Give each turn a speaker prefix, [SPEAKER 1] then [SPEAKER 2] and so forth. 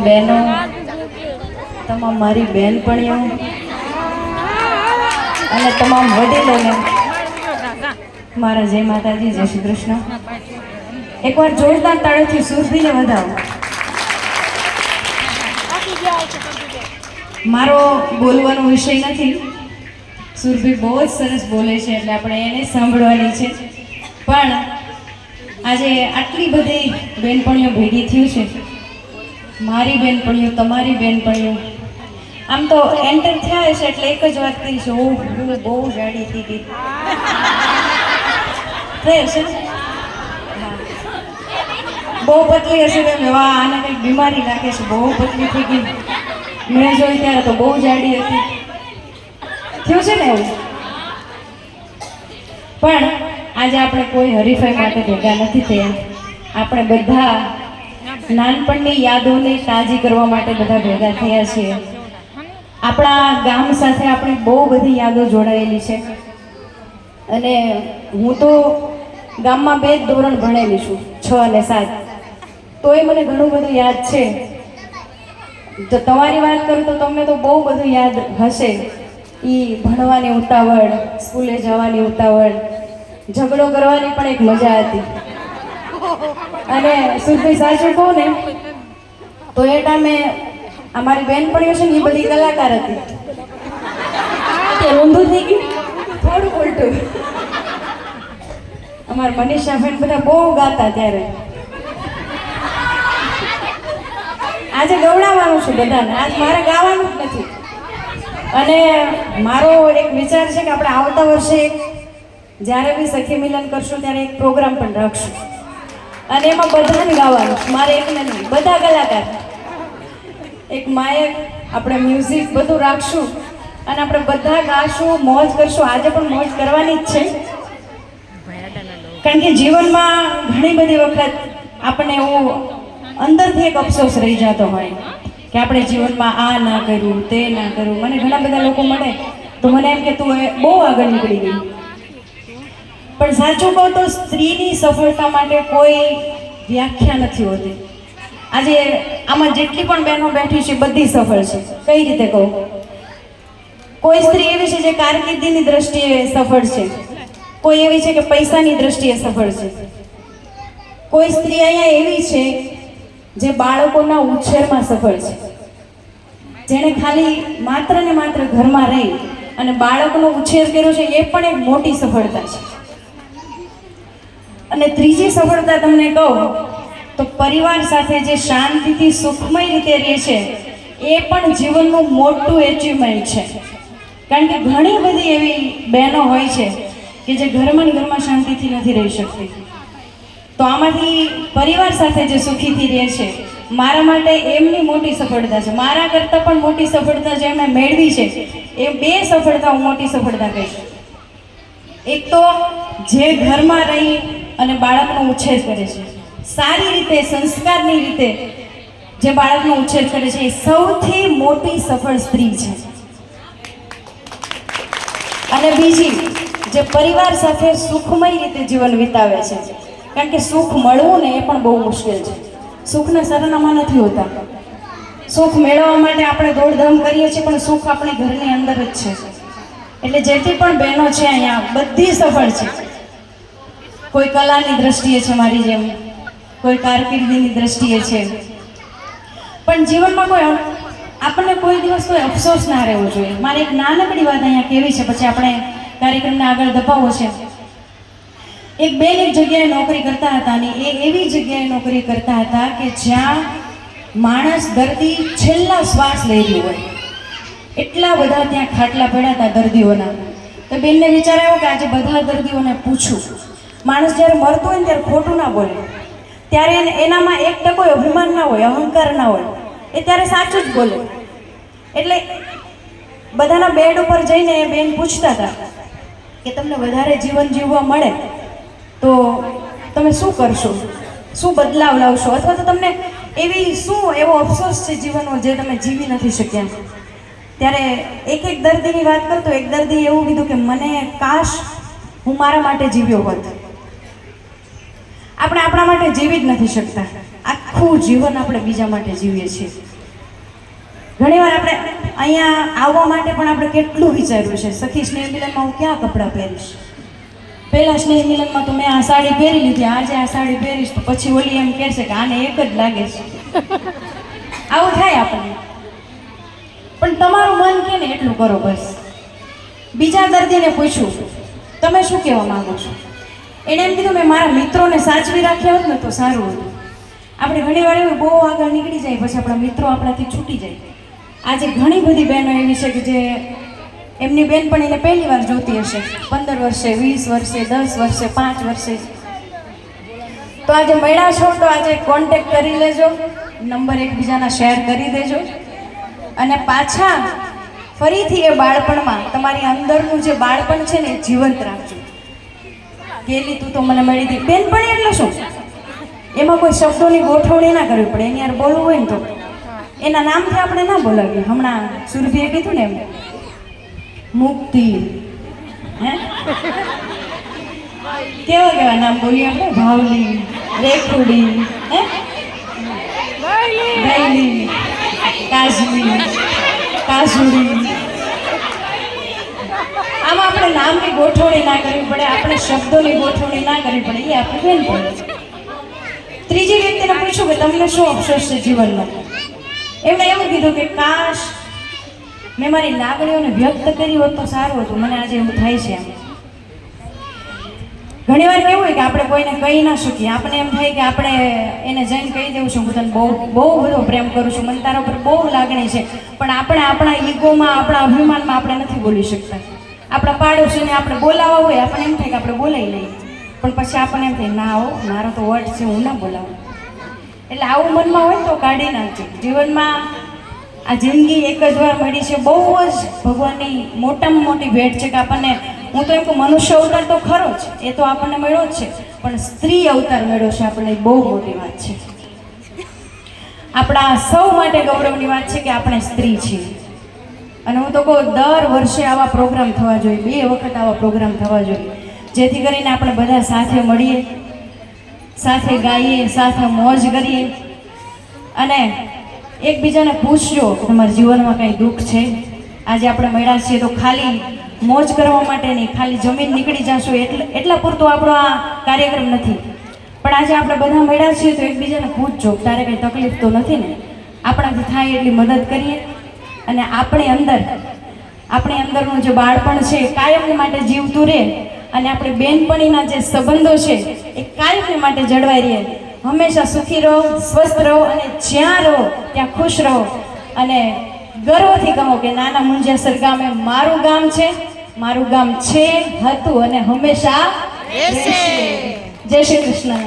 [SPEAKER 1] બહેનો, તમામ મારી બહેનપણીઓ અને તમામ વડીલોને મારા જય માતાજી, જય શ્રી કૃષ્ણ. એકવાર જોરદાર તાળીઓથી સુરભીને વધાવો. મારો બોલવાનો વિષય નથી, સુરભી બહુ જ સરસ બોલે છે એટલે આપણે એને સાંભળવાની છે. પણ આજે આટલી બધી બહેનપણીઓ ભેગી થયું છે, મારી બહેનપણીઓ, તમારી બહેનપણીઓ. આમ તો એન્ટર થયા હશે એટલે એક જ વાત કરી છે, હું બહુ જાડી થઈ ગઈ થઈ હશે, બહુ પતલી હશે કે વાહ આને કંઈક બીમારી લાગે છે, બહુ પતલી થઈ ગઈ. મેં જોઈ ત્યારે તો બહુ જાડી હતી. થયું છે ને એવું? પણ આજે આપણે કોઈ હરીફાઈ માટે ભેગા નથી થયા. આપણે બધા નાનપણની યાદોને તાજી કરવા માટે બધા ભેગા થયા છીએ. આપણા ગામ સાથે આપણી બહુ બધી યાદો જોડાયેલી છે. અને હું તો ગામમાં 2 ધોરણ ભણેલી છું, 6 અને 7. તોય મને ઘણું બધું યાદ છે. જો તમારી વાત કરું તો તમને તો બહુ બધું યાદ હશે. એ ભણવાની ઉતાવળ, સ્કૂલે જવાની ઉતાવળ, ઝઘડો કરવાની પણ એક મજા હતી. અને સુરભી સાચું કહું ને તો એ ટાઈમે અમારી બહેનપણીઓ છે ને એ બધી કલાકાર હતી. તે ઊંધું થઈ ગયું, થોડું ઉલટું. અમારા મનીષાબેન બધા બહુ ગાતા ત્યારે. આજે ગવડાવવાનું છે બધાને, આજ મારે ગાવાનું જ નથી. અને મારો એક વિચાર છે કે આપણે આવતા વર્ષે જ્યારે બી સખી મિલન કરશું ત્યારે એક પ્રોગ્રામ પણ રાખશું. અને એમાં બધાને ગાવાનું, મારે એકને નહીં, બધા કલાકાર, એક માયક, આપણે મ્યુઝિક બધું રાખશું અને આપણે બધા ગાશું, મોજ કરશું. આજે પણ મોજ કરવાની જ છે. કારણ કે જીવનમાં ઘણી બધી વખત આપણને એવું અંદરથી એક અફસોસ રહી જતો હોય કે આપણે જીવનમાં આ ના કર્યું, તે ના કર્યું. મને ઘણા બધા લોકો મળે તો મને એમ કે તું બહુ આગળ નીકળી ગઈ. પણ સાચું કહું તો સ્ત્રીની સફળતા માટે કોઈ વ્યાખ્યા નથી હોતી. આજે આમાં જેટલી પણ બહેનો બેઠી છે બધી સફળ છે. કઈ રીતે કહું? કોઈ સ્ત્રી એવી છે જે કારકિર્દીની દ્રષ્ટિએ સફળ છે, કોઈ એવી છે કે પૈસાની દ્રષ્ટિએ સફળ છે, કોઈ સ્ત્રી અહીંયા એવી છે જે બાળકોના ઉછેરમાં સફળ છે, જેણે ખાલી માત્ર ને માત્ર ઘરમાં રહી અને બાળકનો ઉછેર કર્યો છે. એ પણ એક મોટી સફળતા છે. અને ત્રીજી સફળતા તમને કહું તો પરિવાર સાથે જે શાંતિથી સુખમય રીતે રહે છે એ પણ જીવનનું મોટું એચિવમેન્ટ છે. કારણ કે ઘણી બધી એવી બહેનો હોય છે કે જે ઘરમાં ને ઘરમાં શાંતિથી નથી રહી શકતી. તો આમાંથી પરિવાર સાથે જે સુખીથી રહે છે, મારા માટે એમની મોટી સફળતા છે. મારા કરતાં પણ મોટી સફળતા જે એમણે મેળવી છે એ 2 સફળતા હું મોટી સફળતા કહીશ. એક તો જે ઘરમાં રહી અને બાળકનો ઉછેર કરે છે, સારી રીતે, સંસ્કારની રીતે જે બાળકનો ઉછેર કરે છે, એ સૌથી મોટી સફળ સ્ત્રી છે. અને બીજી જે પરિવાર સાથે સુખમય રીતે જીવન વિતાવે છે. કારણ કે સુખ મળવું ને એ પણ બહુ મુશ્કેલ છે. સુખના સરનામા નથી હોતા. સુખ મેળવવા માટે આપણે દોડધામ કરીએ છીએ, પણ સુખ આપણી ઘરની અંદર જ છે. એટલે જેટલી પણ બહેનો છે અહીંયા બધી સફળ છે. કોઈ કલાની દ્રષ્ટિએ છે મારી જેમ, કોઈ કારકિર્દીની દ્રષ્ટિએ છે. પણ જીવનમાં આપણને કોઈ દિવસ કોઈ અફસોસ ના રહેવો જોઈએ. મારે એક નાનકડી વાત અહીંયા કહેવી છે, પછી આપણે કાર્યક્રમને આગળ ધપાવવો છે. એક બેન એક જગ્યાએ નોકરી કરતા હતા અને એ એવી જગ્યાએ નોકરી કરતા હતા કે જ્યાં માણસ, દર્દી છેલ્લા શ્વાસ લઈ રહ્યો હોય એટલા બધા ત્યાં ખાટલા પડ્યા હતા દર્દીઓના. તો બેનને વિચાર આવ્યો કે આજે બધા દર્દીઓને પૂછું, માણસ જ્યારે મરતો હોય ને ત્યારે ખોટું ના બોલે, ત્યારે એનામાં 1% અભિમાન ના હોય, અહંકાર ના હોય, એ ત્યારે સાચું જ બોલે. એટલે બધાના બેડ ઉપર જઈને એ બેન પૂછતા હતા કે તમને વધારે જીવન જીવવા મળે તો તમે શું કરશો, શું બદલાવ લાવશો, અથવા તો તમને એવી શું એવો અફસોસ છે જીવનનો જે તમે જીવી નથી શક્યા. ત્યારે એક દર્દીની વાત કરતો એક દર્દીએ એવું કીધું કે મને કાશ હું મારા માટે જીવ્યો હોત. આપણે આપણા માટે જીવી જ નથી શકતા, આખું જીવન આપણે બીજા માટે જીવીએ છીએ. ઘણીવાર આપણે અહીંયા આવવા માટે પણ આપણે કેટલું વિચાર્યું છે, સખી સ્નેહ મિલનમાં હું ક્યાં કપડાં પહેરીશ. પહેલા સ્નેહ મિલનમાં તો મેં આ સાડી પહેરી લીધી, આજે આ સાડી પહેરીશ તો પછી ઓલી એમ કહેશે કે આને એક જ લાગે છે. આવું થાય આપણને. પણ તમારું મન કે ને એટલું કરો બસ. બીજા દર્દીને પૂછ્યું તમે શું કહેવા માંગો છો, એણે એમ કીધું મેં મારા મિત્રોને સાચવી રાખ્યા હોત ને તો સારું હતું. આપણે ઘણી વાર એવું બહુ આગળ નીકળી જાય પછી આપણા મિત્રો આપણાથી છૂટી જાય. આજે ઘણી બધી બહેનો એવી છે કે જે એમની બેનપણીને પહેલી વાર જોતી હશે, 15 વર્ષે, 20 વર્ષે, 10 વર્ષે, 5 વર્ષે. તો આજે મળ્યા છો તો આજે કોન્ટેક્ટ કરી લેજો, નંબર એકબીજાના શેર કરી દેજો અને પાછા ફરીથી એ બાળપણમાં તમારી અંદરનું જે બાળપણ છે ને જીવંત રાખજો. કેલી તું તો મને મળી હતી, બેનપણી એટલે શું? એમાં કોઈ શબ્દોની ગોઠવણી ના કરવી પડે. એની યાર બોલવું હોય ને તો એના નામથી આપણે ના બોલાવીએ. હમણાં સુરભીએ કીધું ને એમ મુક્તિ, હે કેવા કેવા નામ બોલીએ આપણે, ભાવલી, રેખુડી, હે ગૈલી, કાજલી, કાજુડી. આમાં આપણે નામની ગોઠવણી ના કરવી પડે, આપણે શબ્દોની ગોઠવણી ના કરવી પડે. એ આપણે બેન પડે. ત્રીજી વ્યક્તિને પૂછ્યું કે તમને શું અફસોસ છે જીવનમાં. એમણે એવું કીધું કે કાશ મેં મારી લાગણીઓને વ્યક્ત કરી હોત તો સારું હતું. મને આજે એવું થાય છે. ઘણી વાર કેવું હોય કે આપણે કોઈને કહી ના શકીએ. આપણે એમ થાય કે આપણે એને જઈને કહી દેવું છું હું તને બહુ બહુ બધો પ્રેમ કરું છું, મને તારા ઉપર બહુ લાગણી છે, પણ આપણે આપણા ઈગોમાં, આપણા અભિમાનમાં આપણે નથી બોલી શકતા. આપણા પાડોશીને આપણે બોલાવવા હોય, આપણને એમ થાય કે આપણે બોલાવી લઈએ, પણ પછી આપણને એમ થાય ના હો મારો તો વર્ડ છે, હું ના બોલાવું. એટલે આવું મનમાં હોય તો કાઢી નાખજો. જીવનમાં આ જિંદગી એક જ વાર મળી છે, બહુ જ ભગવાનની મોટામાં મોટી ભેટ છે કે આપણને, હું તો એમ કહું મનુષ્ય અવતાર તો ખરો જ, એ તો આપણને મળ્યો જ છે, પણ સ્ત્રી અવતાર મળ્યો છે આપણને, બહુ મોટી વાત છે. આપણા સૌ માટે ગૌરવની વાત છે કે આપણે સ્ત્રી છીએ. અને હું તો કહું દર વર્ષે આવા પ્રોગ્રામ થવા જોઈએ, 2 વખત આવા પ્રોગ્રામ થવા જોઈએ, જેથી કરીને આપણે બધા સાથે મળીએ, સાથે ગાઈએ, સાથે મોજ કરીએ અને એકબીજાને પૂછજો કે તમારા જીવનમાં કંઈ દુઃખ છે. આજે આપણે મળ્યા છીએ તો ખાલી મોજ કરવા માટે નહીં, ખાલી જમીન નીકળી જશું એટલા પૂરતો આપણો આ કાર્યક્રમ નથી. પણ આજે આપણે બધા મળ્યા છીએ તો એકબીજાને પૂછજો તારે કંઈ તકલીફ તો નથી ને. આપણાથી થાય એટલી મદદ કરીએ અને આપણી અંદરનું જે બાળપણ છે એ કાયમ માટે જીવતું રહે અને આપણે બેનપણીના જે સંબંધો છે એ કાયમ માટે જળવાઈ રહે. હંમેશા સુખી રહો, સ્વસ્થ રહો અને જ્યાં રહો ત્યાં ખુશ રહો અને ગર્વથી કહો કે નાના મુંજેસર ગામ એ મારું ગામ છે, મારું ગામ છે, હતું અને હંમેશા રહેશે. જય શ્રી કૃષ્ણ.